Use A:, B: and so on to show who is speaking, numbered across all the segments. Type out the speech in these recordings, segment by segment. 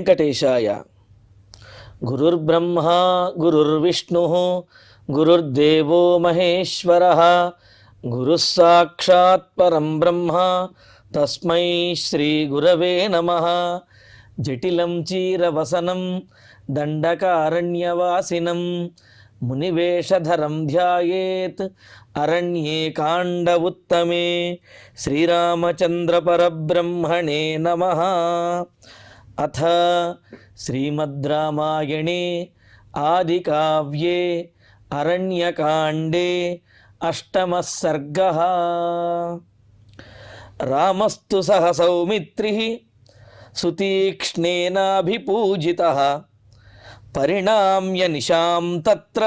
A: వెంకటేశాయ. గురుర్బ్రహ్మా గురుర్విష్ణుః గురుర్దేవో మహేశ్వరః గురుః సాక్షాత్ పరం బ్రహ్మ తస్మై శ్రీ గురవే నమః. జటిలం చీరవసనం దండకారణ్యవాసినం మునివేషధరం ధ్యాయేత్ అరణ్యే కాండ ఉత్తమే. శ్రీరామచంద్ర పరబ్రహ్మణే నమః. అథ శ్రీమద్ రామాయణే ఆదికావ్యే అరణ్యకాండే అష్టమః సర్గః. రామస్తు సహ సౌమిత్రిః సుతీక్ష్ణేనాభిపూజితః పరిణామ్య నిశాం తత్ర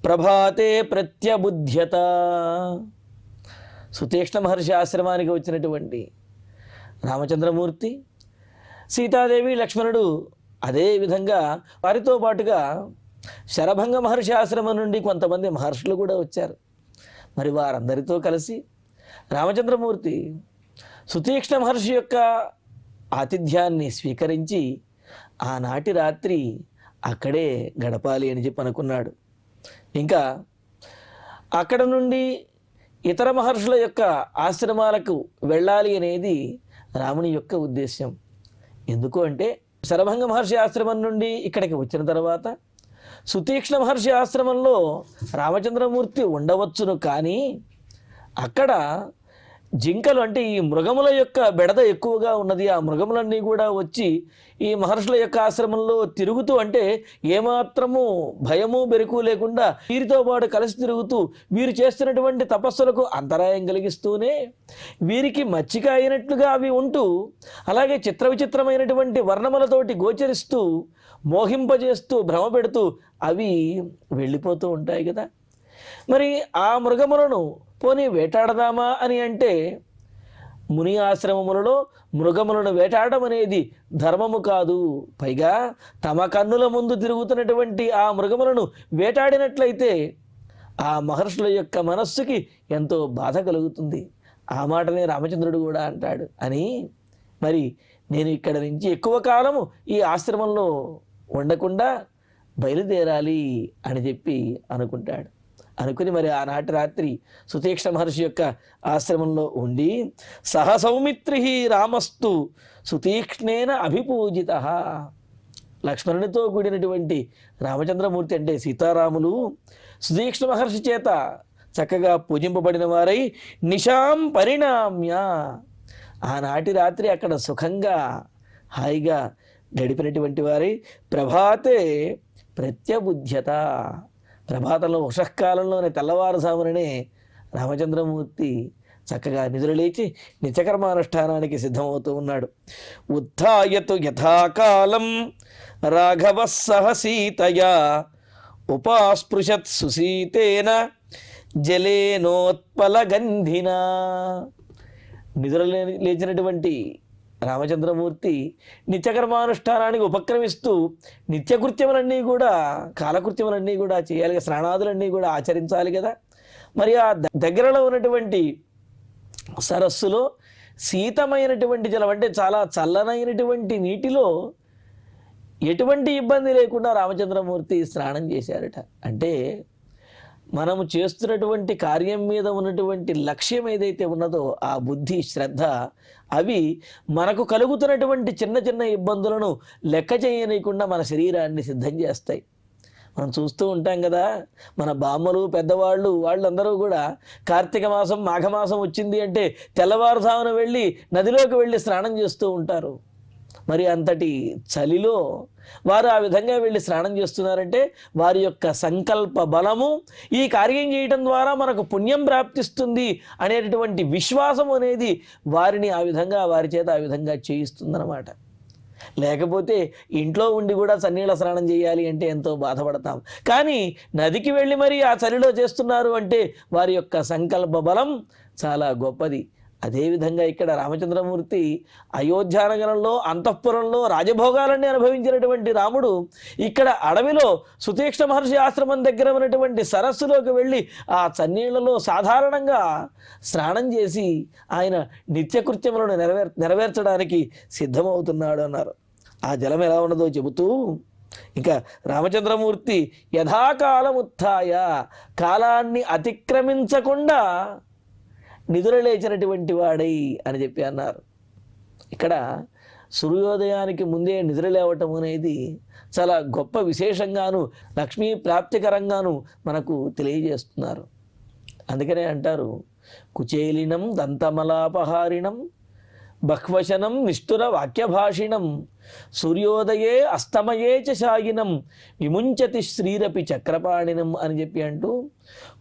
A: ప్రభాతే ప్రత్యబుధ్యత. సుతీక్ష్ణ మహర్షి ఆశ్రమానికి వచ్చినటువంటి రామచంద్రమూర్తి, సీతాదేవి, లక్ష్మణుడు, అదేవిధంగా వారితో పాటుగా శరభంగ మహర్షి ఆశ్రమం నుండి కొంతమంది మహర్షులు కూడా వచ్చారు. మరి వారందరితో కలిసి రామచంద్రమూర్తి సుతీక్ష్ణ మహర్షి యొక్క ఆతిథ్యాన్ని స్వీకరించి ఆనాటి రాత్రి అక్కడే గడపాలి అని చెప్పి అనుకున్నాడు. ఇంకా అక్కడ నుండి ఇతర మహర్షుల యొక్క ఆశ్రమాలకు వెళ్ళాలి అనేది రాముని యొక్క ఉద్దేశ్యం. ఎందుకు అంటే శరభంగ మహర్షి ఆశ్రమం నుండి ఇక్కడికి వచ్చిన తర్వాత సుతీక్ష్ణ మహర్షి ఆశ్రమంలో రామచంద్రమూర్తి ఉండవచ్చును, కానీ అక్కడ జింకలు అంటే ఈ మృగముల యొక్క బెడద ఎక్కువగా ఉన్నది. ఆ మృగములన్నీ కూడా వచ్చి ఈ మహర్షుల యొక్క ఆశ్రమంలో తిరుగుతూ, అంటే ఏమాత్రము భయము బెరుకు లేకుండా వీరితో పాటు కలిసి తిరుగుతూ వీరు చేస్తున్నటువంటి తపస్సులకు అంతరాయం కలిగిస్తూనే వీరికి మచ్చిక అయినట్లుగా అవి ఉంటూ, అలాగే చిత్ర విచిత్రమైనటువంటి వర్ణములతోటి గోచరిస్తూ మోహింపజేస్తూ భ్రమపెడుతూ అవి వెళ్ళిపోతూ ఉంటాయి కదా. మరి ఆ మృగములను పోనీ వేటాడదామా అని అంటే ముని ఆశ్రమములలో మృగములను వేటాడడం అనేది ధర్మము కాదు. పైగా తమ కన్నుల ముందు తిరుగుతున్నటువంటి ఆ మృగములను వేటాడినట్లయితే ఆ మహర్షుల యొక్క మనస్సుకి ఎంతో బాధ కలుగుతుంది. ఆ మాటనే రామచంద్రుడు కూడా అంటాడు అని, మరి నేను ఇక్కడ నుంచి ఎక్కువ కాలము ఈ ఆశ్రమంలో ఉండకుండా బయలుదేరాలి అని చెప్పి అనుకుంటాడు. అనుకుని మరి ఆనాటి రాత్రి సుతీక్ష్ణ మహర్షి యొక్క ఆశ్రమంలో ఉండి సహ సౌమిత్రి రామస్తు సుతీక్ష్ణేన అభిపూజితః. లక్ష్మణునితో కూడినటువంటి రామచంద్రమూర్తి అంటే సీతారాములు సుతీక్ష్ణ మహర్షి చేత చక్కగా పూజింపబడిన వారై నిశాం పరిణామ్య ఆనాటి రాత్రి అక్కడ సుఖంగా హాయిగా గడిపినటువంటి వారై ప్రభాతే ప్రత్యబుధ్యత. ప్రభాతంలో ఉషఃకాలంలోనే తెల్లవారుజాముననే రామచంద్రమూర్తి చక్కగా నిద్రలేచి నిత్యకర్మానుష్ఠానానికి సిద్ధమవుతూ ఉన్నాడు. ఉత్థాయతు యథాకాలం రాఘవ సహ సీతయా ఉపాస్పృశత్ సుసీతేన జలేనోత్పలగంధినా. నిద్ర లేచినటువంటి రామచంద్రమూర్తి నిత్యకర్మానుష్ఠానానికి ఉపక్రమిస్తూ నిత్యకృత్యములన్నీ కూడా కాలకృత్యములన్నీ కూడా చేయాలి, స్నానాదులన్నీ కూడా ఆచరించాలి కదా. మరి ఆ దగ్గరలో ఉన్నటువంటి సరస్సులో శీతమైనటువంటి జలం అంటే చాలా చల్లనైనటువంటి నీటిలో ఎటువంటి ఇబ్బంది లేకుండా రామచంద్రమూర్తి స్నానం చేశారట. అంటే మనము చేస్తున్నటువంటి కార్యం మీద ఉన్నటువంటి లక్ష్యం ఏదైతే ఉన్నదో ఆ బుద్ధి, శ్రద్ధ, అవి మనకు కలుగుతున్నటువంటి చిన్న చిన్న ఇబ్బందులను లెక్క చేయనీయకుండా మన శరీరాన్ని సిద్ధం చేస్తాయి. మనం చూస్తూ ఉంటాం కదా, మన బామ్మలు, పెద్దవాళ్ళు, వాళ్ళందరూ కూడా కార్తీక మాసం, మాఘమాసం వచ్చింది అంటే తెల్లవారుజామున వెళ్ళి నదిలోకి వెళ్ళి స్నానం చేస్తూ ఉంటారు. మరి అంతటి చలిలో వారు ఆ విధంగా వెళ్ళి స్నానం చేస్తున్నారంటే వారి యొక్క సంకల్ప బలము, ఈ కార్యం చేయటం ద్వారా మనకు పుణ్యం ప్రాప్తిస్తుంది అనేటటువంటి విశ్వాసం అనేది వారిని ఆ విధంగా వారి చేత ఆ విధంగా చేయిస్తుందన్నమాట. లేకపోతే ఇంట్లో ఉండి కూడా చన్నీళ్ళ స్నానం చేయాలి అంటే ఎంతో బాధపడతాం. కానీ నదికి వెళ్ళి మరి ఆ చలిలో చేస్తున్నారు అంటే వారి యొక్క సంకల్ప బలం చాలా గొప్పది. అదేవిధంగా ఇక్కడ రామచంద్రమూర్తి అయోధ్యానగరంలో అంతఃపురంలో రాజభోగాలన్నీ అనుభవించినటువంటి రాముడు ఇక్కడ అడవిలో సుతీక్ష్ణ మహర్షి ఆశ్రమం దగ్గర ఉన్నటువంటి సరస్సులోకి వెళ్ళి ఆ చన్నీళ్లలో సాధారణంగా స్నానం చేసి ఆయన నిత్యకృత్యములను నెరవేర్చడానికి సిద్ధమవుతున్నాడు అన్నారు. ఆ జలం ఎలా ఉన్నదో చెబుతూ ఇంకా రామచంద్రమూర్తి యథాకాలముత్థాయ, కాలాన్ని అతిక్రమించకుండా నిద్రలేచినటువంటి వాడై అని చెప్పి అన్నారు. ఇక్కడ సూర్యోదయానికి ముందే నిద్ర లేవటం అనేది చాలా గొప్ప విశేషంగాను లక్ష్మీ ప్రాప్తికరంగాను మనకు తెలియజేస్తున్నారు. అందుకనే అంటారు, కుచేలినం దంతమలాపహారిణం బహ్వశనం నిష్ఠుర వాక్యభాషిణం సూర్యోదయే అస్తమయే చ శాయినం విముంచతి శ్రీరపి చక్రపాణినం అని చెప్పి అంటూ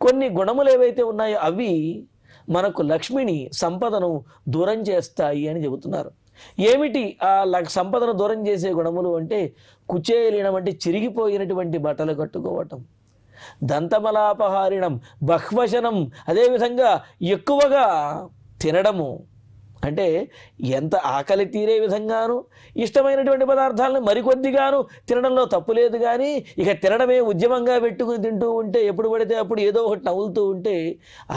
A: కొన్ని గుణములు ఏవైతే ఉన్నాయో అవి మనకు లక్ష్మిని సంపదను దూరం చేస్తాయి అని చెబుతున్నారు. ఏమిటి ఆ సంపదను దూరం చేసే గుణములు అంటే, కుచేలినం అంటే చిరిగిపోయినటువంటి బట్టలు కట్టుకోవటం, దంతమలాపహారిణం బహ్వశనం అదేవిధంగా ఎక్కువగా తినడము, అంటే ఎంత ఆకలి తీరే విధంగాను ఇష్టమైనటువంటి పదార్థాలను మరికొద్దిగాను తినడంలో తప్పు లేదు. కానీ ఇక తినడమే ఉద్యమంగా పెట్టుకుని తింటూ ఉంటే ఎప్పుడు పడితే అప్పుడు ఏదో ఒకటి నవ్వులుతూ ఉంటే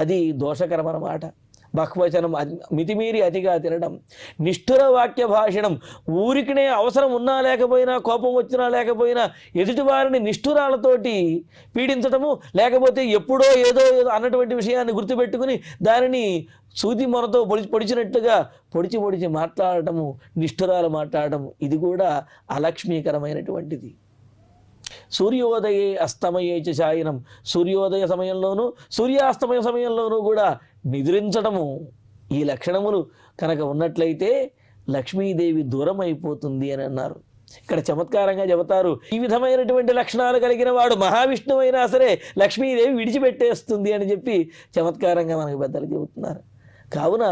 A: అది దోషకరం అన్నమాట. బహ్వచనం మితిమీరి అతిగా తినడం, నిష్ఠుర వాక్య భాషణం, ఊరికినే అవసరం ఉన్నా లేకపోయినా కోపం వచ్చినా లేకపోయినా ఎదుటివారిని నిష్ఠురాలతోటి పీడించటము, లేకపోతే ఎప్పుడో ఏదో అన్నటువంటి విషయాన్ని గుర్తుపెట్టుకుని దానిని సూది మొనతో పొడిచినట్టుగా పొడిచి మాట్లాడటము, నిష్ఠురాలు మాట్లాడటము, ఇది కూడా అలక్ష్మీకరమైనటువంటిది. సూర్యోదయే అస్తమయే చ శాయినం, సూర్యోదయ సమయంలోనూ సూర్యాస్తమయ సమయంలోనూ కూడా నిద్రించడము, ఈ లక్షణములు కనుక ఉన్నట్లయితే లక్ష్మీదేవి దూరం అయిపోతుంది అని అన్నారు. ఇక్కడ చమత్కారంగా చెబుతారు, ఈ విధమైనటువంటి లక్షణాలు కలిగిన వాడు మహావిష్ణువు అయినా సరే లక్ష్మీదేవి విడిచిపెట్టేస్తుంది అని చెప్పి చమత్కారంగా మనకు పెద్దలు చెబుతున్నారు. కావున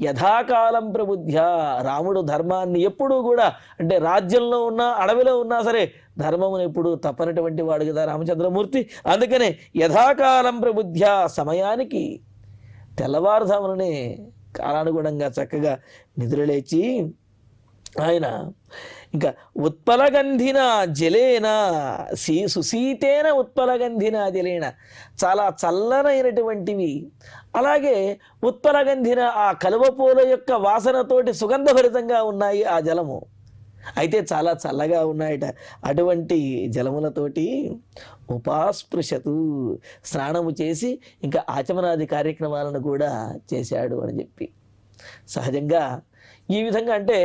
A: యథాకాలం ప్రబుద్ధ్య, రాముడు ధర్మాన్ని ఎప్పుడూ కూడా, అంటే రాజ్యంలో ఉన్నా అడవిలో ఉన్నా సరే ధర్మమును ఎప్పుడు తప్పనటువంటి వాడు కదా రామచంద్రమూర్తి. అందుకనే యథాకాలం ప్రబుద్ధ్య, సమయానికి తెల్లవారుజాముననే కాలానుగుణంగా చక్కగా నిద్రలేచి ఆయన ఇంకా ఉత్పలగంధిన జలేన సుశీతేన ఉత్పలగంధిన జలేన, చాలా చల్లనైనటువంటివి, అలాగే ఉత్పలగంధిన ఆ కలువపూల యొక్క వాసనతోటి సుగంధభరితంగా ఉన్నాయి ఆ జలము, అయితే చాలా చల్లగా ఉన్నాయట. అటువంటి జలములతోటి ఉపాస్పృశతు, స్నానము చేసి ఇంకా ఆచమనాది కార్యక్రమాలను కూడా చేశాడు అని చెప్పి. సహజంగా ఈ విధంగా అంటే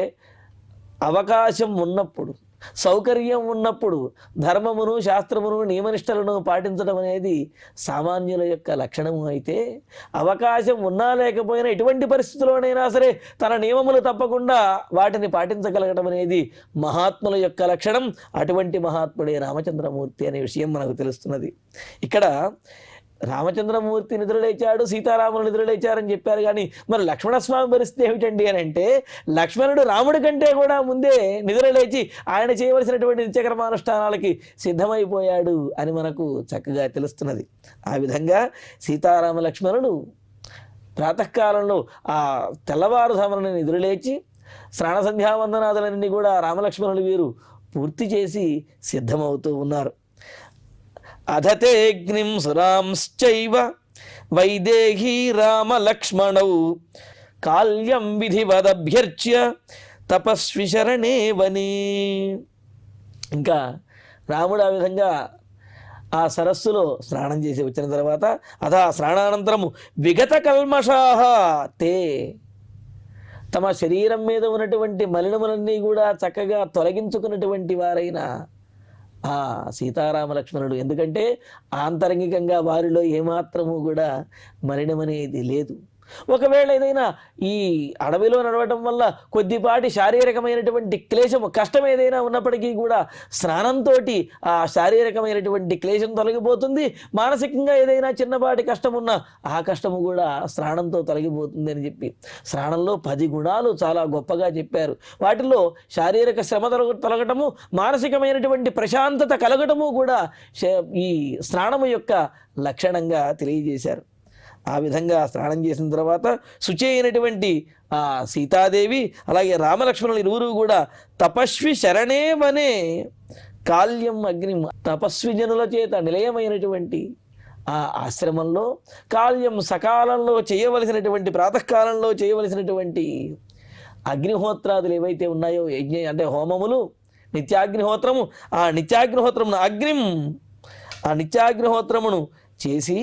A: అవకాశం ఉన్నప్పుడు, సౌకర్యం ఉన్నప్పుడు ధర్మమును శాస్త్రమును నియమనిష్టలను పాటించడం అనేది సామాన్యుల యొక్క లక్షణము. అయితే అవకాశం ఉన్నా లేకపోయినా ఎటువంటి పరిస్థితుల్లోనైనా సరే తన నియమములు తప్పకుండా వాటిని పాటించగలగడం అనేది మహాత్ముల యొక్క లక్షణం. అటువంటి మహాత్ముడే రామచంద్రమూర్తి అనే విషయం మనకు తెలుస్తున్నది. ఇక్కడ రామచంద్రమూర్తి నిద్రలేచాడు, సీతారాములు నిద్రలేచారని చెప్పారు. కానీ మరి లక్ష్మణస్వామి పరిస్థితి ఏమిటండి అని అంటే, లక్ష్మణుడు రాముడి కంటే కూడా ముందే నిద్రలేచి ఆయన చేయవలసినటువంటి నిత్యకర్మానుష్ఠానాలకి సిద్ధమైపోయాడు అని మనకు చక్కగా తెలుస్తున్నది. ఆ విధంగా సీతారామ లక్ష్మణుడు ప్రాతకాలంలో ఆ తెల్లవారుజామున నిద్రలేచి స్నాన సంధ్యావందనాదులన్నీ కూడా రామలక్ష్మణులు వీరు పూర్తి చేసి సిద్ధమవుతూ ఉన్నారు. అధతేగ్నిం సురాంశ్చైవ వైదేహీ రామలక్ష్మణౌ కాల్యం విధివదభ్యర్చ్య తపస్వి శరణే వనే. ఇంకా రాముడు ఆ విధంగా ఆ సరస్సులో స్నానం చేసి వచ్చిన తర్వాత అథా స్నానానంతరము విగత కల్మషాః తే, తమ శరీరం మీద ఉన్నటువంటి మలినములన్నీ కూడా చక్కగా తొలగించుకున్నటువంటి వారైన ఆ సీతారామ లక్ష్మణుడు, ఎందుకంటే ఆంతరంగికంగా వారిలో ఏమాత్రము కూడా మలినమనేది లేదు. ఒకవేళ ఏదైనా ఈ అడవిలో నడవటం వల్ల కొద్దిపాటి శారీరకమైనటువంటి క్లేశము కష్టం ఏదైనా ఉన్నప్పటికీ కూడా స్నానంతో ఆ శారీరకమైనటువంటి క్లేశం తొలగిపోతుంది. మానసికంగా ఏదైనా చిన్నపాటి కష్టం ఉన్నా ఆ కష్టము కూడా స్నానంతో తొలగిపోతుంది అని చెప్పి స్నానంలో 10 గుణాలు చాలా గొప్పగా చెప్పారు. వాటిలో శారీరక శ్రమ తొలగటము, మానసికమైనటువంటి ప్రశాంతత కలగటము కూడా ఈ స్నానము యొక్క లక్షణంగా తెలియజేశారు. ఆ విధంగా స్నానం చేసిన తర్వాత శుచి అయినటువంటి ఆ సీతాదేవి అలాగే రామలక్ష్మణులు ఇరువురు కూడా తపస్వి శరణే వనే కాల్యం అగ్ని, తపస్వి జనుల చేత నిలయమైనటువంటి ఆ ఆశ్రమంలో కాల్యం సకాలంలో చేయవలసినటువంటి ప్రాతకాలంలో చేయవలసినటువంటి అగ్నిహోత్రాదులు ఏవైతే ఉన్నాయో అంటే హోమములు నిత్యాగ్నిహోత్రము, ఆ నిత్యాగ్నిహోత్రమును అగ్నిం, ఆ నిత్యాగ్నిహోత్రమును చేసి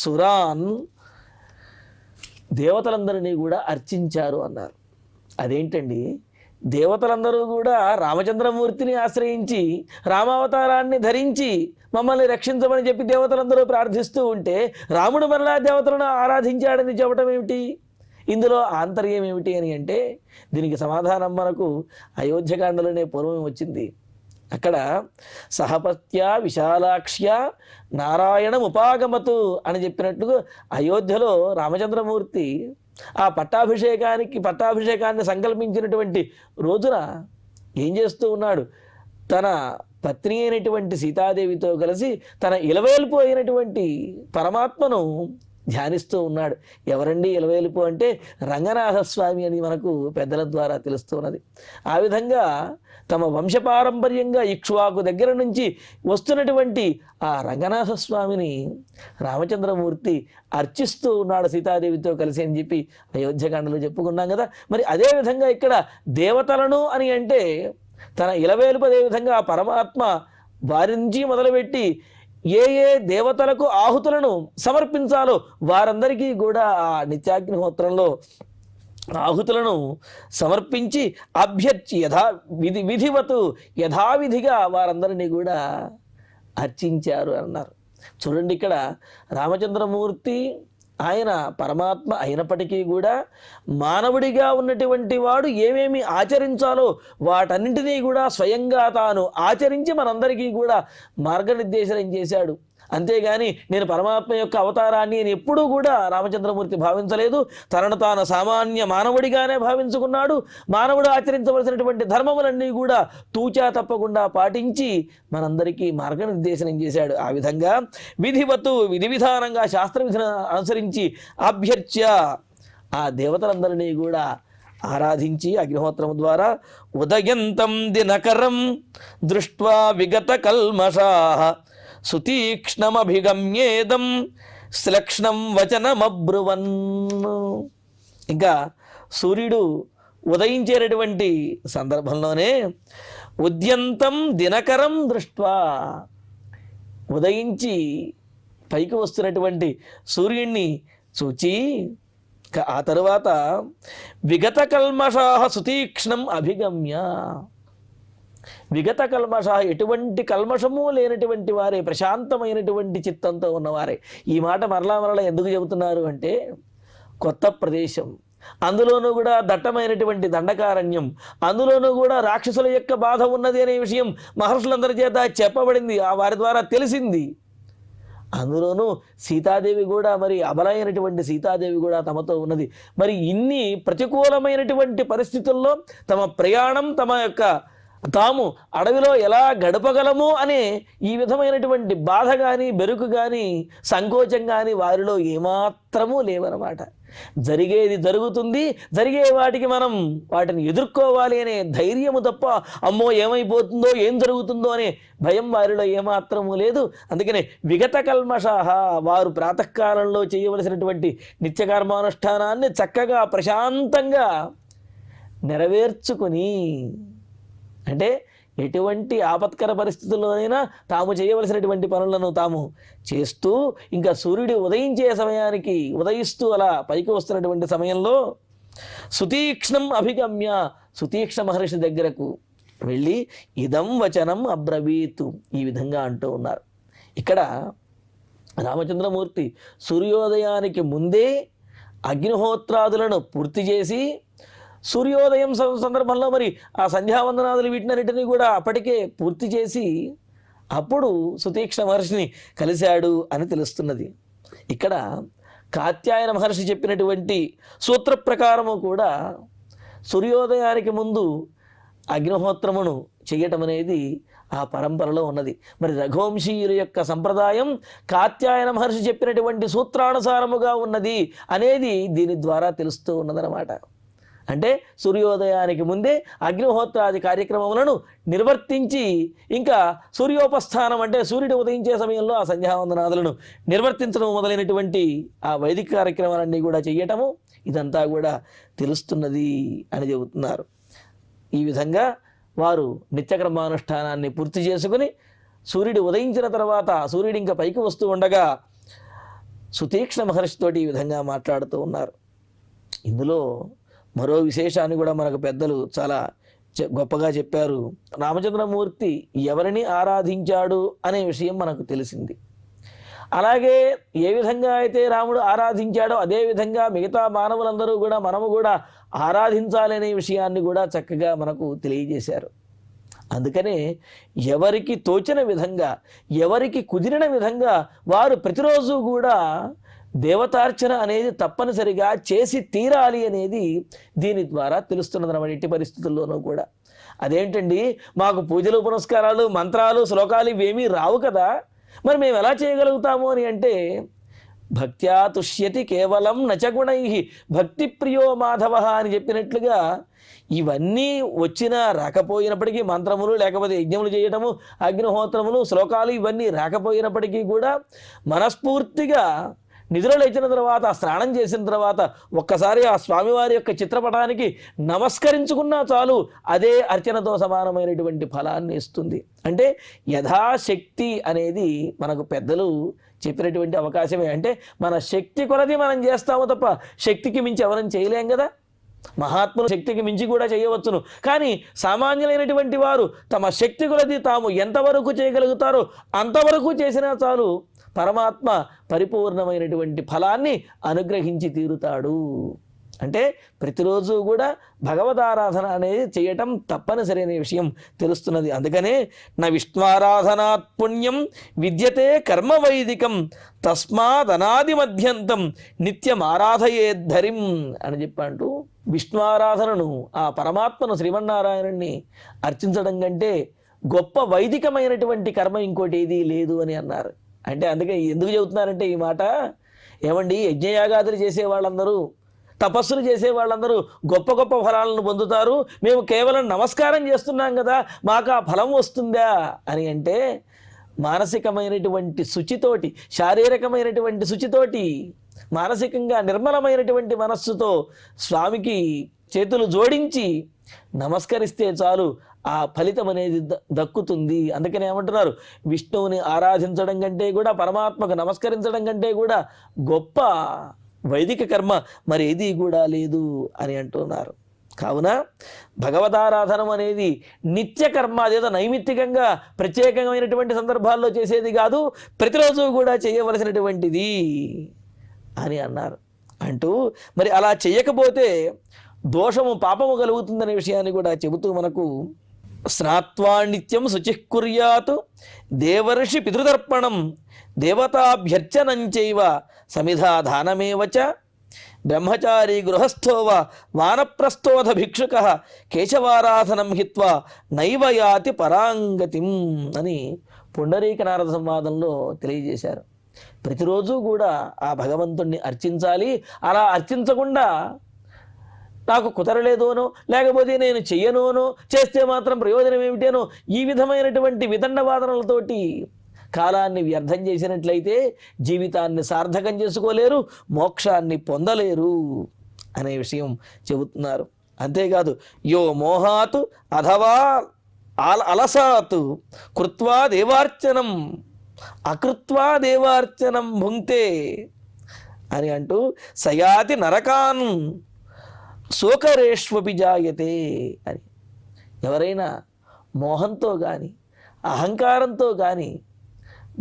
A: సురాన్ దేవతలందరినీ కూడా అర్చించారు అన్నారు. అదేంటండి, దేవతలందరూ కూడా రామచంద్రమూర్తిని ఆశ్రయించి రామావతారాన్ని ధరించి మమ్మల్ని రక్షించమని చెప్పి దేవతలందరూ ప్రార్థిస్తూ ఉంటే రాముడు మరలా దేవతలను ఆరాధించాడని చెప్పడం ఏమిటి? ఇందులో ఆంతర్యం ఏమిటి అని అంటే దీనికి సమాధానం మనకు అయోధ్యకాండలోనే పూర్వం వచ్చింది. అక్కడ సహపత్య విశాలాక్ష్య నారాయణం ఉపాగమతు అని చెప్పినట్టుగా అయోధ్యలో రామచంద్రమూర్తి ఆ పట్టాభిషేకాన్ని సంకల్పించినటువంటి రోజున ఏం చేస్తూ ఉన్నాడు? తన పత్ని అయినటువంటి సీతాదేవితో కలిసి తన ఇలవేల్పు అయినటువంటి పరమాత్మను ధ్యానిస్తూ ఉన్నాడు. ఎవరండి ఇలవేలుపు అంటే రంగనాథస్వామి అని మనకు పెద్దల ద్వారా తెలుస్తున్నది. ఆ విధంగా తమ వంశపారంపర్యంగా ఇక్ష్వాకు దగ్గర నుంచి వస్తున్నటువంటి ఆ రంగనాథస్వామిని రామచంద్రమూర్తి అర్చిస్తూ ఉన్నాడు సీతాదేవితో కలిసి అని చెప్పి అయోధ్యకాండలో చెప్పుకున్నాం కదా. మరి అదేవిధంగా ఇక్కడ దేవతలను అని అంటే తన ఇలవేలుపు అదేవిధంగా పరమాత్మ వారి నుంచి మొదలుపెట్టి ఏ ఏ దేవతలకు ఆహుతులను సమర్పించాలో వారందరికీ కూడా ఆ నిత్యాగ్నిహోత్రంలో ఆహుతులను సమర్పించి అభ్యర్చి విధివతు యథావిధిగా వారందరినీ కూడా అర్చించారు అన్నారు. చూడండి, ఇక్కడ రామచంద్రమూర్తి ఆయన పరమాత్మ అయినప్పటికీ కూడా మానవుడిగా ఉన్నటువంటి వాడు ఏమేమి ఆచరించాలో వాటన్నింటినీ కూడా స్వయంగా తాను ఆచరించి మనందరికీ కూడా మార్గనిర్దేశనం చేశాడు. అంతేగాని నేను పరమాత్మ యొక్క అవతారాన్ని నేను ఎప్పుడూ కూడా రామచంద్రమూర్తి భావించలేదు. తనను తాను సామాన్య మానవుడిగానే భావించుకున్నాడు. మానవుడు ఆచరించవలసినటువంటి ధర్మములన్నీ కూడా తూచా తప్పకుండా పాటించి మనందరికీ మార్గనిర్దేశనం చేశాడు. ఆ విధంగా విధివత్తు విధి విధానంగా శాస్త్ర విధిని అనుసరించి అభ్యర్చ్య ఆ దేవతలందరినీ కూడా ఆరాధించి అగ్నిహోత్రము ద్వారా ఉదయంతం దినకరం దృష్ట్వా విగత కల్మషాః సుతీక్ష్ణమభిగమ్యేదం శ్లక్ష్ణం వచనమబ్రువన్. ఇంకా సూర్యుడు ఉదయించేటటువంటి సందర్భంలోనే ఉద్యంతం దినకరం దృష్ట్వా, ఉదయించి పైకి వస్తున్నటువంటి సూర్యుడిని చూచి ఆ తరువాత విగత కల్మషాః సుతీక్ష్ణం అభిగమ్య, విగత కల్మష ఎటువంటి కల్మషము లేనటువంటి వారే, ప్రశాంతమైనటువంటి చిత్తంతో ఉన్నవారే. ఈ మాట మరలా ఎందుకు చెబుతున్నారు అంటే కొత్త ప్రదేశం, అందులోనూ కూడా దట్టమైనటువంటి దండకారణ్యం, అందులోనూ కూడా రాక్షసుల యొక్క బాధ ఉన్నది అనే విషయం మహర్షులందరి చేత చెప్పబడింది, ఆ వారి ద్వారా తెలిసింది. అందులోనూ సీతాదేవి కూడా, మరి అబలైనటువంటి సీతాదేవి కూడా తమతో ఉన్నది. మరి ఇన్ని ప్రతికూలమైనటువంటి పరిస్థితుల్లో తమ ప్రయాణం, తాము అడవిలో ఎలా గడపగలము అనే ఈ విధమైనటువంటి బాధ కానీ, బెరుకు కానీ, సంకోచం కానీ వారిలో ఏమాత్రమూ లేవన్నమాట. జరిగేది జరుగుతుంది, జరిగే వాటికి మనం వాటిని ఎదుర్కోవాలి అనే ధైర్యము తప్ప అమ్మో ఏమైపోతుందో ఏం జరుగుతుందో అనే భయం వారిలో ఏమాత్రము లేదు. అందుకనే విగత కల్మషాః, వారు ప్రాతకాలంలో చేయవలసినటువంటి నిత్యకర్మానుష్ఠానాన్ని చక్కగా ప్రశాంతంగా నెరవేర్చుకొని, అంటే ఎటువంటి ఆపత్కర పరిస్థితుల్లోనైనా తాము చేయవలసినటువంటి పనులను తాము చేస్తూ, ఇంకా సూర్యుడు ఉదయించే సమయానికి ఉదయిస్తూ అలా పైకి వస్తున్నటువంటి సమయంలో సుతీక్ష్ణం అభిగమ్య, సుతీక్ష్ణ మహర్షి దగ్గరకు వెళ్ళి ఇదం వచనం అబ్రవీతు, ఈ విధంగా అంటూ ఉన్నారు. ఇక్కడ రామచంద్రమూర్తి సూర్యోదయానికి ముందే అగ్నిహోత్రాదులను పూర్తి చేసి, సూర్యోదయం సందర్భంలో మరి ఆ సంధ్యావందనాదులు వీటినన్నిటినీ కూడా అప్పటికే పూర్తి చేసి అప్పుడు సుతీక్ష్ణ మహర్షిని కలిశాడు అని తెలుస్తున్నది. ఇక్కడ కాత్యాయన మహర్షి చెప్పినటువంటి సూత్ర ప్రకారము కూడా సూర్యోదయానికి ముందు అగ్నిహోత్రమును చేయటం అనేది ఆ పరంపరలో ఉన్నది. మరి రఘువంశీయుల యొక్క సంప్రదాయం కాత్యాయన మహర్షి చెప్పినటువంటి సూత్రానుసారముగా ఉన్నది అనేది దీని ద్వారా తెలుస్తూ ఉన్నదన్నమాట. అంటే సూర్యోదయానికి ముందే అగ్నిహోత్రాది కార్యక్రమములను నిర్వర్తించి, ఇంకా సూర్యోపస్థానం అంటే సూర్యుడు ఉదయించే సమయంలో ఆ సంధ్యావందనాదులను నిర్వర్తించడం మొదలైనటువంటి ఆ వైదిక కార్యక్రమాలన్నీ కూడా చేయటము ఇదంతా కూడా తెలుస్తున్నది అని చెబుతున్నారు. ఈ విధంగా వారు నిత్యకర్మానుష్ఠానాన్ని పూర్తి చేసుకుని సూర్యుడు ఉదయించిన తర్వాత సూర్యుడు ఇంకా పైకి వస్తూ ఉండగా సుతీక్ష్ణ మహర్షితోటి ఈ విధంగా మాట్లాడుతూ ఉన్నారు. ఇందులో మరో విశేషాన్ని కూడా మనకు పెద్దలు చాలా గొప్పగా చెప్పారు. రామచంద్రమూర్తి ఎవరిని ఆరాధించాడు అనే విషయం మనకు తెలిసింది. అలాగే ఏ విధంగా అయితే రాముడు ఆరాధించాడో అదేవిధంగా మిగతా మానవులందరూ కూడా మనము కూడా ఆరాధించాలనే విషయాన్ని కూడా చక్కగా మనకు తెలియజేశారు. అందుకనే ఎవరికి తోచిన విధంగా ఎవరికి కుదిరిన విధంగా వారు ప్రతిరోజు కూడా దేవతార్చన అనేది తప్పనిసరిగా చేసి తీరాలి అనేది దీని ద్వారా తెలుస్తున్నది అన్నమాట. ఎట్టి పరిస్థితుల్లోనూ కూడా అదేంటండి, మాకు పూజలు పునస్కారాలు మంత్రాలు శ్లోకాలు ఇవేమీ రావు కదా, మరి మేము ఎలా చేయగలుగుతాము అని అంటే, భక్త్యా తుష్యతి కేవలం నచగుణై భక్తి ప్రియో మాధవ అని చెప్పినట్లుగా ఇవన్నీ వచ్చినా రాకపోయినప్పటికీ, మంత్రములు లేకపోతే యజ్ఞములు చేయటము, అగ్నిహోత్రములు శ్లోకాలు ఇవన్నీ రాకపోయినప్పటికీ కూడా మనస్ఫూర్తిగా నిద్ర లేచిన తర్వాత స్నానం చేసిన తర్వాత ఒక్కసారి ఆ స్వామివారి యొక్క చిత్రపటానికి నమస్కరించుకున్నా చాలు, అదే అర్చనతో సమానమైనటువంటి ఫలాన్ని ఇస్తుంది. అంటే యథాశక్తి అనేది మనకు పెద్దలు చెప్పినటువంటి అవకాశమే. అంటే మన శక్తి కొలది మనం చేస్తాము తప్ప శక్తికి మించి ఎవరం చేయలేం కదా. మహాత్ములు శక్తికి మించి కూడా చేయవచ్చును, కానీ సామాన్యులైనటువంటి వారు తమ శక్తి కొలది తాము ఎంతవరకు చేయగలుగుతారో అంతవరకు చేసినా చాలు, పరమాత్మ పరిపూర్ణమైనటువంటి ఫలాన్ని అనుగ్రహించి తీరుతాడు. అంటే ప్రతిరోజు కూడా భగవదారాధన అనేది చేయటం తప్పనిసరి అనే విషయం తెలుస్తున్నది. అందుకనే నా విష్ణువారాధనాత్ పుణ్యం విద్యతే కర్మ వైదికం తస్మాదనాది మధ్యంతం నిత్యం ఆరాధయేద్ధరిం అని చెప్పంటూ విష్ణువారాధనను, ఆ పరమాత్మను శ్రీమన్నారాయణుణ్ణి అర్చించడం కంటే గొప్ప వైదికమైనటువంటి కర్మ ఇంకోటి ఏదీ లేదు అని అన్నారు. అంటే అందుకే ఎందుకు చెబుతున్నారంటే ఈ మాట, ఏమండి యజ్ఞయాగాదులు చేసే వాళ్ళందరూ తపస్సులు చేసే వాళ్ళందరూ గొప్ప గొప్ప ఫలాలను పొందుతారు, మేము కేవలం నమస్కారం చేస్తున్నాం కదా మాకు ఆ ఫలం వస్తుందా అని అంటే, మానసికమైనటువంటి శుచితోటి, శారీరకమైనటువంటి శుచితోటి, మానసికంగా నిర్మలమైనటువంటి మనస్సుతో స్వామికి చేతులు జోడించి నమస్కరిస్తే చాలు, ఆ ఫలితం అనేది దక్కుతుంది. అందుకని ఏమంటున్నారు, విష్ణువుని ఆరాధించడం కంటే కూడా, పరమాత్మకు నమస్కరించడం కంటే కూడా గొప్ప వైదిక కర్మ మరి ఏది కూడా లేదు అని అంటున్నారు. కావున భగవదారాధనం అనేది నిత్య కర్మ, అదేదో నైమిత్తికంగా ప్రత్యేకమైనటువంటి సందర్భాల్లో చేసేది కాదు, ప్రతిరోజు కూడా చేయవలసినటువంటిది అని అన్నారు. అంటూ మరి అలా చేయకపోతే దోషము పాపము కలుగుతుందనే విషయాన్ని కూడా చెబుతూ మనకు స్నాత్వా నిత్యం శుచిఃకుర్యాత్ దేవర్షి పితృతర్పణం దేవతాభ్యర్చనంచైవ సమిధాధానమేవచ బ్రహ్మచారీ గృహస్థోవ వానప్రస్థోధ భిక్షుక కేశవారాధనం హిత్వా నైవ యాతి పరాంగతిం అని పుండరీక నారద సంవాదంలో తెలియజేశారు. ప్రతిరోజు కూడా ఆ భగవంతుణ్ణి అర్చించాలి. అలా అర్చించకుండా నాకు కుదరలేదోనో, లేకపోతే నేను చెయ్యనోనో, చేస్తే మాత్రం ప్రయోజనం ఏమిటేనో, ఈ విధమైనటువంటి విదండవాదనలతోటి కాలాన్ని వ్యర్థం చేసినట్లయితే జీవితాన్ని సార్థకం చేసుకోలేరు, మోక్షాన్ని పొందలేరు అనే విషయం చెబుతున్నారు. అంతేకాదు, యో మోహాత్ అథవా అలసాత్ కృత్వా దేవార్చనం అకృత్వా దేవార్చనం భుంక్తే అని అంటూ సయాతి నరకాన్ శోకరేష్వపి జాయతే అని. ఎవరైనా మోహంతో కానీ అహంకారంతో కానీ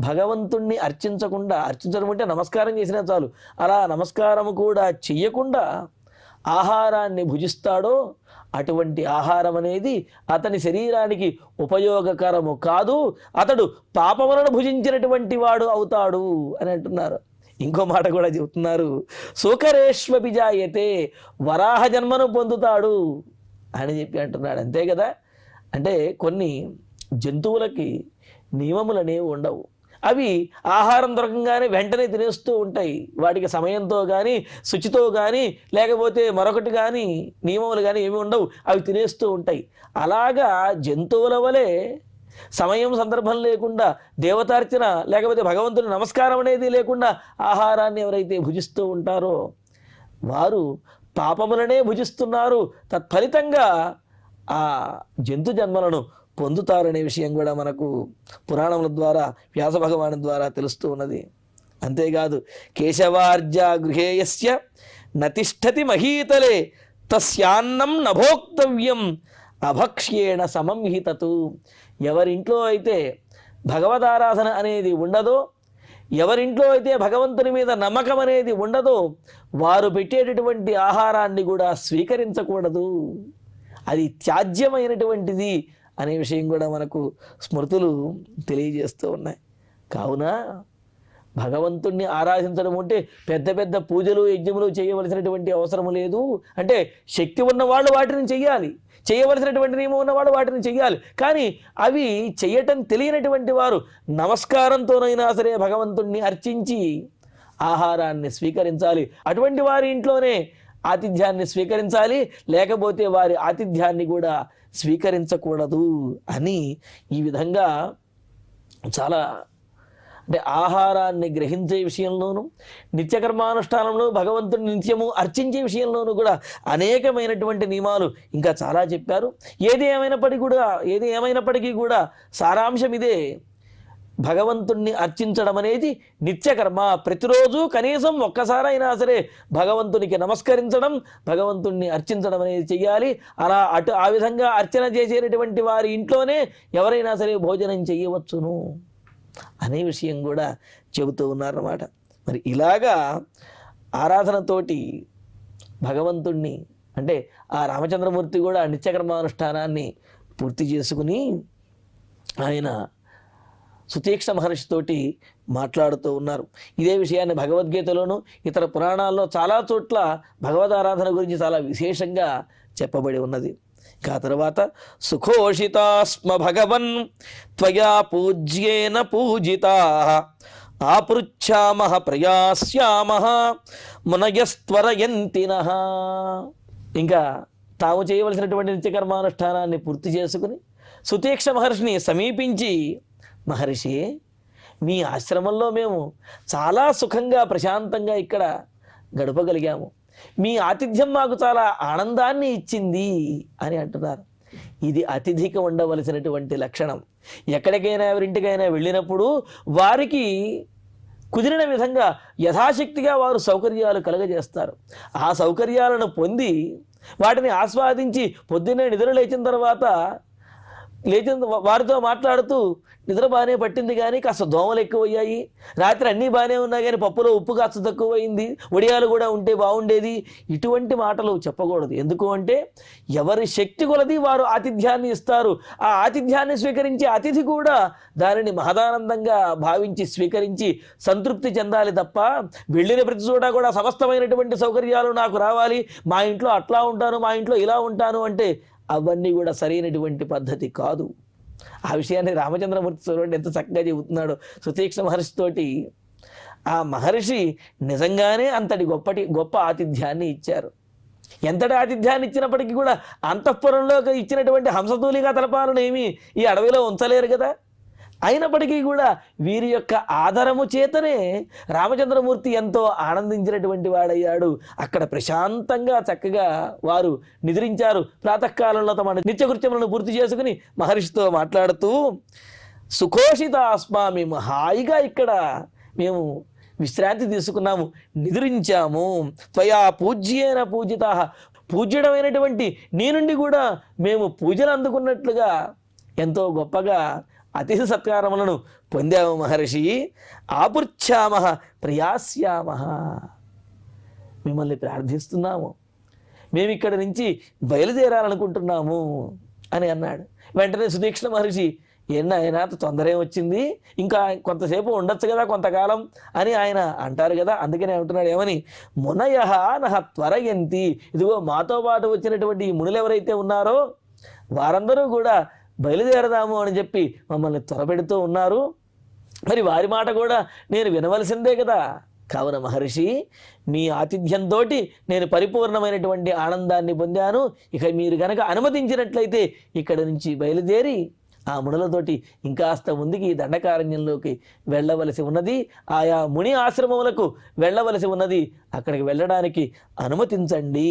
A: భగవంతుణ్ణి అర్చించకుండా, అర్చించడం అంటే నమస్కారం చేసినా చాలు, అలా నమస్కారము కూడా చెయ్యకుండా ఆహారాన్ని భుజిస్తాడో అటువంటి ఆహారం అనేది అతని శరీరానికి ఉపయోగకరము కాదు, అతడు పాపములను భుజించినటువంటి వాడు అవుతాడు అని అంటున్నారు. ఇంకో మాట కూడా చెబుతున్నారు, శోకరేష్వపి జాయతే, వరాహ జన్మను పొందుతాడు అని చెప్పి అంటున్నాడు. అంతే కదా. అంటే కొన్ని జంతువులకి నియమములు అనేవి ఉండవు, అవి ఆహారం దొరకంగానే వెంటనే తినేస్తూ ఉంటాయి. వాటికి సమయంతో కానీ శుచితో కానీ లేకపోతే మరొకటి కానీ నియమములు కానీ ఏమి ఉండవు, అవి తినేస్తూ ఉంటాయి. అలాగా జంతువుల వలె సమయం సందర్భం లేకుండా దేవతార్చన లేకపోతే భగవంతుని నమస్కారం అనేది లేకుండా ఆహారాన్ని ఎవరైతే భుజిస్తూ ఉంటారో వారు పాపములనే భుజిస్తున్నారు. తత్ఫలితంగా ఆ జంతు జన్మలను పొందుతారనే విషయం కూడా మనకు పురాణముల ద్వారా వ్యాస భగవాను ద్వారా తెలుస్తూ ఉన్నది. అంతేకాదు కేశవార్జ గృహేయస్య నతిష్ఠతి మహీతలే తస్యాన్నం నభోక్తవ్యం అభక్ష్యేణ సమంహితతు. ఎవరింట్లో అయితే భగవదారాధన అనేది ఉండదో, ఎవరింట్లో అయితే భగవంతుని మీద నమ్మకం అనేది ఉండదో, వారు పెట్టేటటువంటి ఆహారాన్ని కూడా స్వీకరించకూడదు, అది త్యాజ్యమైనటువంటిది అనే విషయం కూడా మనకు స్మృతులు తెలియజేస్తూ ఉన్నాయి. కావున భగవంతుణ్ణి ఆరాధించడం అంటే పెద్ద పెద్ద పూజలు యజ్ఞములు చేయవలసినటువంటి అవసరం లేదు. అంటే శక్తి ఉన్నవాళ్ళు వాటిని చెయ్యాలి, చేయవలసినటువంటి నియమం ఉన్నవాడు వాటిని చెయ్యాలి. కానీ అవి చెయ్యటం తెలియనటువంటి వారు నమస్కారంతోనైనా సరే భగవంతుణ్ణి అర్చించి ఆహారాన్ని స్వీకరించాలి. అటువంటి వారి ఇంట్లోనే ఆతిథ్యాన్ని స్వీకరించాలి, లేకపోతే వారి ఆతిథ్యాన్ని కూడా స్వీకరించకూడదు అని ఈ విధంగా చాలా అంటే ఆహారాన్ని గ్రహించే విషయంలోనూ, నిత్యకర్మానుష్ఠానంలో భగవంతుని నిత్యము అర్చించే విషయంలోనూ కూడా అనేకమైనటువంటి నియమాలు ఇంకా చాలా చెప్పారు. ఏది ఏమైనప్పటికీ కూడా సారాంశం ఇదే: భగవంతుణ్ణి అర్చించడం అనేది నిత్యకర్మ. ప్రతిరోజు కనీసం ఒక్కసారైనా సరే భగవంతునికి నమస్కరించడం, భగవంతుణ్ణి అర్చించడం అనేది చెయ్యాలి. అలా ఆ విధంగా అర్చన చేసేటటువంటి వారి ఇంట్లోనే ఎవరైనా సరే భోజనం చేయవచ్చును అనే విషయం కూడా చెబుతూ ఉన్నారన్నమాట. మరి ఇలాగా ఆరాధనతోటి భగవంతుణ్ణి అంటే ఆ రామచంద్రమూర్తి కూడా నిత్యకర్మానుష్ఠానాన్ని పూర్తి చేసుకుని ఆయన సుతీక్ష్ణ మహర్షితోటి మాట్లాడుతూ ఉన్నారు. ఇదే విషయాన్ని భగవద్గీతలోను ఇతర పురాణాల్లో చాలా చోట్ల భగవదారాధన గురించి చాలా విశేషంగా చెప్పబడి ఉన్నది. ఆ తర్వాత సుఖోషితాస్మ భగవన్ త్వయా పూజ్యేన పూజితా ఆపృచ్ఛామః ప్రయాస్యామః మునయస్త్వరయంతినః. ఇంకా తాము చేయవలసినటువంటి నిత్యకర్మానుష్ఠానాన్ని పూర్తి చేసుకుని సుతీక్ష మహర్షిని సమీపించి, మహర్షి, మీ ఆశ్రమంలో మేము చాలా సుఖంగా ప్రశాంతంగా ఇక్కడ గడపగలిగాము, మీ ఆతిథ్యం మాకు చాలా ఆనందాన్ని ఇచ్చింది అని అంటున్నారు. ఇది అతిథికి ఉండవలసినటువంటి లక్షణం. ఎక్కడికైనా ఎవరింటికైనా వెళ్ళినప్పుడు వారికి కుదిరిన విధంగా యథాశక్తిగా వారు సౌకర్యాలు కలుగజేస్తారు. ఆ సౌకర్యాలను పొంది వాటిని ఆస్వాదించి పొద్దున్నే నిద్ర లేచిన వారితో మాట్లాడుతూ, నిద్ర బాగానే పట్టింది కానీ కాస్త దోమలు ఎక్కువయ్యాయి, రాత్రి అన్నీ బాగానే ఉన్నా కానీ పప్పులో ఉప్పు కాస్త తక్కువైంది, వడియాలు కూడా ఉంటే బాగుండేది, ఇటువంటి మాటలు చెప్పకూడదు. ఎందుకు అంటే ఎవరి శక్తి కొలది వారు ఆతిథ్యాన్ని ఇస్తారు. ఆ ఆతిథ్యాన్ని స్వీకరించి అతిథి కూడా దానిని మహదానందంగా భావించి స్వీకరించి సంతృప్తి చెందాలి తప్ప, వెళ్ళిన ప్రతి చోట కూడా సమస్తమైనటువంటి సౌకర్యాలు నాకు రావాలి, మా ఇంట్లో అట్లా ఉంటాను, మా ఇంట్లో ఇలా ఉంటాను అంటే అవన్నీ కూడా సరైనటువంటి పద్ధతి కాదు. ఆ విషయాన్ని రామచంద్రమూర్తి చూడండి ఎంత చక్కగా చెబుతున్నాడు సుతీక్ష్ణ మహర్షితోటి. ఆ మహర్షి నిజంగానే అంతటి గొప్ప ఆతిథ్యాన్ని ఇచ్చారు. ఎంతటి ఆతిథ్యాన్ని ఇచ్చినప్పటికీ కూడా అంతఃపురంలోకి ఇచ్చినటువంటి హంసతూలిగా తలపాలను ఏమీ ఈ అడవిలో ఉంచలేరు కదా. అయినప్పటికీ కూడా వీరి యొక్క ఆదరము చేతనే రామచంద్రమూర్తి ఎంతో ఆనందించినటువంటి వాడయ్యాడు. అక్కడ ప్రశాంతంగా చక్కగా వారు నిద్రించారు. ప్రాతకాలంలో తమ నిత్యకృత్యములను పూర్తి చేసుకుని మహర్షితో మాట్లాడుతూ, సుఖోషితాస్మ, మేము హాయిగా ఇక్కడ మేము విశ్రాంతి తీసుకున్నాము, నిద్రించాము. త్వయా పూజ్యేన పూజితా, పూజ్యమైనటువంటి నీ నుండి కూడా మేము పూజలు అందుకున్నట్లుగా ఎంతో గొప్పగా అతిథి సత్కారములను పొందాము మహర్షి. ఆపృచ్ఛామః ప్రయాస్యామః, మిమ్మల్ని ప్రార్థిస్తున్నాము, మేము ఇక్కడి నుంచి బయలుదేరాలనుకుంటున్నాము అని అన్నాడు. వెంటనే సుతీక్ష్ణ మహర్షి, ఆయన తొందర వచ్చింది, ఇంకా కొంతసేపు ఉండొచ్చు కదా కొంతకాలం అని ఆయన అంటారు కదా. అందుకనే అంటున్నాడు ఏమని, మునయః నః త్వరయంతి. ఇదిగో మాతో పాటు వచ్చినటువంటి ఈ మునులు ఎవరైతే ఉన్నారో వారందరూ కూడా బయలుదేరదాము అని చెప్పి మమ్మల్ని త్వరపెడుతూ ఉన్నారు. మరి వారి మాట కూడా నేను వినవలసిందే కదా. కావున మహర్షి, మీ ఆతిథ్యంతో నేను పరిపూర్ణమైనటువంటి ఆనందాన్ని పొందాను. ఇక మీరు గనక అనుమతించినట్లయితే ఇక్కడి నుంచి బయలుదేరి ఆ మునులతోటి ఇంకాస్త ముందుకి దండకారణ్యంలోకి వెళ్ళవలసి ఉన్నది, ఆయా ముని ఆశ్రమములకు వెళ్ళవలసి ఉన్నది, అక్కడికి వెళ్ళడానికి అనుమతించండి.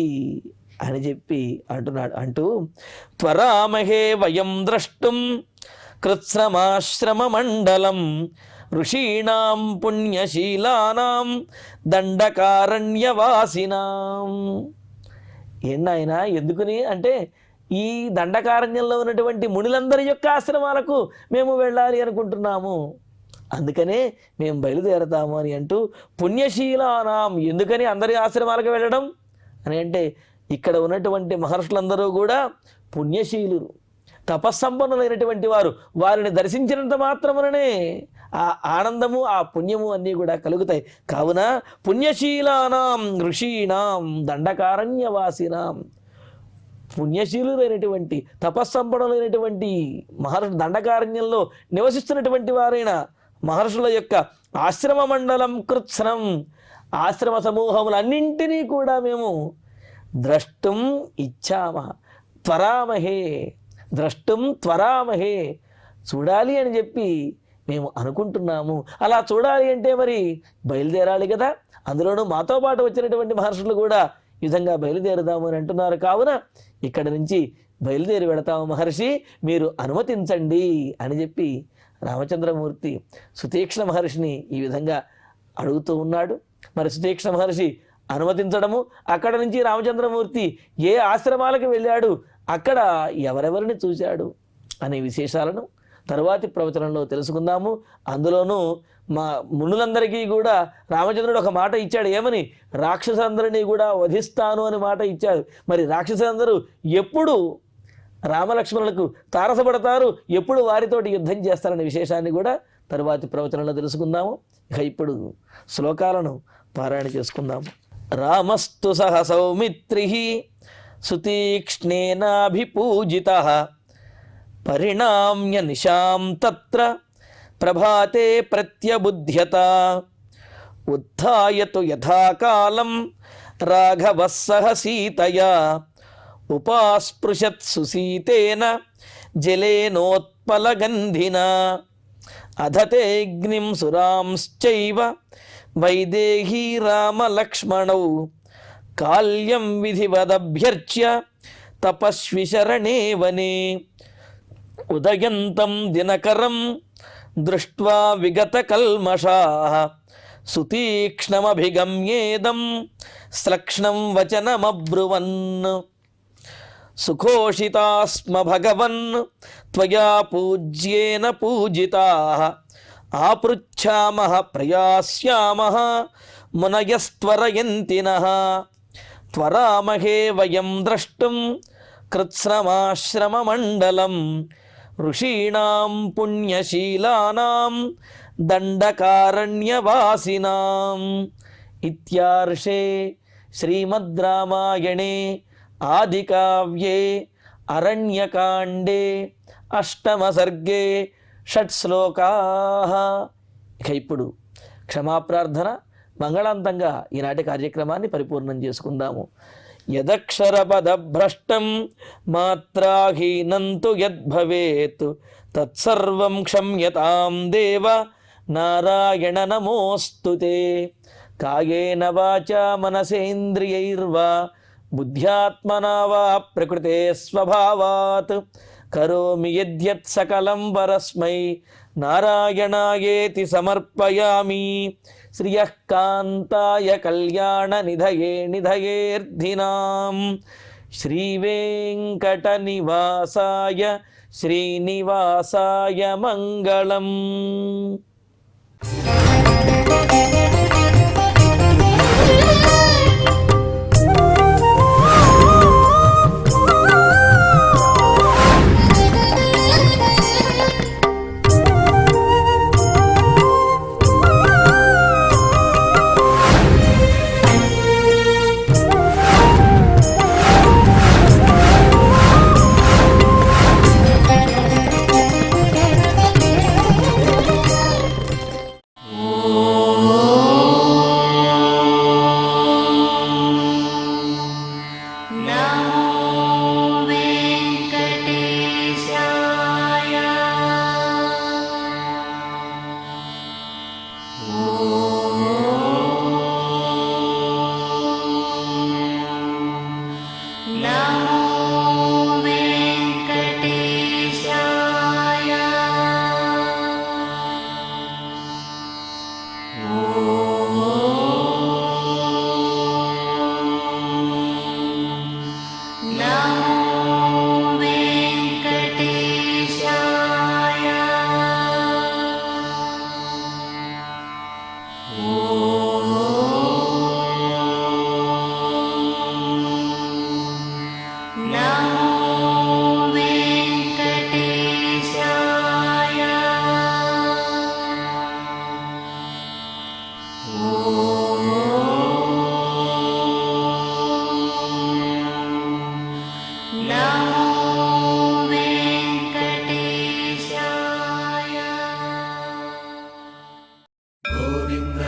A: అని చెప్పి అంటూ త్వరామహే వయం ద్రష్టుం కృత్స్నమాశ్రమమండలం ఋషీణాం పుణ్యశీలానాం దండకారణ్యవాసినాం. ఏంనాయన ఎందుకుని అంటే ఈ దండకారణ్యంలో ఉన్నటువంటి మునులందరి యొక్క ఆశ్రమాలకు మేము వెళ్ళాలి అనుకుంటున్నాము, అందుకనే మేము బయలుదేరతాము అని అంటూ పుణ్యశీలానాం. ఎందుకని అందరి ఆశ్రమాలకు వెళ్ళడం అని అంటే ఇక్కడ ఉన్నటువంటి మహర్షులందరూ కూడా పుణ్యశీలురు, తపస్సంపన్నులైనటువంటి వారు. వారిని దర్శించినంత మాత్రముననే ఆ ఆనందము ఆ పుణ్యము అన్నీ కూడా కలుగుతాయి. కావున పుణ్యశీలానాం ఋషీణాం దండకారణ్యవాసినాం, పుణ్యశీలులైనటువంటి తపస్సంపన్నులైనటువంటి మహర్షులు దండకారణ్యంలో నివసిస్తున్నటువంటి వారైన మహర్షుల యొక్క ఆశ్రమ మండలం కృత్స్నం, ఆశ్రమ సమూహములన్నింటినీ కూడా మేము ద్రష్టుం ఇచ్చామ త్వరామహే, ద్రష్టుం త్వరామహే, చూడాలి అని చెప్పి మేము అనుకుంటున్నాము. అలా చూడాలి అంటే మరి బయలుదేరాలి కదా, అందులోనూ మాతో పాటు వచ్చినటువంటి మహర్షులు కూడా ఈ విధంగా బయలుదేరుదాము అని అంటున్నారు. కావున ఇక్కడి నుంచి బయలుదేరి వెళతాము మహర్షి, మీరు అనుమతించండి అని చెప్పి రామచంద్రమూర్తి సుతీక్ష్ణ మహర్షిని ఈ విధంగా అడుగుతూ ఉన్నాడు. మరి సుతీక్ష్ణ మహర్షి అనుమతించడము, అక్కడ నుంచి రామచంద్రమూర్తి ఏ ఆశ్రమాలకు వెళ్ళాడు, అక్కడ ఎవరెవరిని చూశాడు అనే విశేషాలను తరువాతి ప్రవచనంలో తెలుసుకుందాము. అందులోనూ మా మునులందరికీ కూడా రామచంద్రుడు ఒక మాట ఇచ్చాడు. ఏమని? రాక్షసులందరినీ కూడా వధిస్తాను అని మాట ఇచ్చాడు. మరి రాక్షసులందరూ ఎప్పుడు రామలక్ష్మణులకు తారసపడతారు, ఎప్పుడు వారితోటి యుద్ధం చేస్తారనే విశేషాన్ని కూడా తరువాతి ప్రవచనంలో తెలుసుకుందాము. ఇక ఇప్పుడు శ్లోకాలను పారాయణ చేసుకుందాము. రామస్తు సహ సౌమిత్రిః సుతీక్ష్ణేనాభిపూజితః పరిణామ్య నిశాం తత్ర ప్రభాతే ప్రత్యబుధ్యత ఉత్థాయతు యథాకాలం రాఘవః సహ సీతయా ఉపాస్పృశత్ సుసీతేన జలేనోత్పలగంధినా అధతేऽగ్నిం సురాంశ్చైవ వైదేహీ రామలక్ష్మణౌ కాల్యం విధివదభ్యర్చ్య తపస్విశరణే వనే ఉదయంతం దినకరం దృష్ట్వా విగతకల్మషాః సుతీక్ష్ణమభిగమ్యేదం శ్లక్ష్ణం వచనమబ్రువన్ సుఖోషితాస్మ భగవన్ త్వయా పూజ్యేన పూజితాః ఆపృచ్ఛామః ప్రయాస్యామః మునయస్త్వరయంతి నః త్వరామహే వయం ద్రష్టుం కృత్స్నమాశ్రమమండలం ఋషీణాం పుణ్యశీలానాం దండకారణ్యవాసినాం. ఇత్యార్షే శ్రీమద్ రామాయణే ఆదికావ్యే అరణ్యకాండే అష్టమ సర్గే షట్శ్లోకాః. ఇక ఇప్పుడు క్షమాప్రార్థన మంగళాంతంగా ఈనాటి కార్యక్రమాన్ని పరిపూర్ణం చేసుకుందాము. యదక్షరపదభ్రష్టం మాత్రాహీనంతు యద్భవేత్ తత్సర్వం క్షమ్యతాం దేవ నారాయణ నమోస్తుతే. కాయేన వాచా మనసేంద్రియైర్వా బుద్ధ్యాత్మనా వా ప్రకృతే స్వభావాత్ కరోమి యద్యత్ సకలం పరస్మై నారాయణాయేతి సమర్పయామి. శ్రియః కాంతాయ కళ్యాణ నిధయే నిధయేర్ధినాం శ్రీవేంకటనివాసాయ శ్రీనివాసాయ మంగళం.
B: గోవింద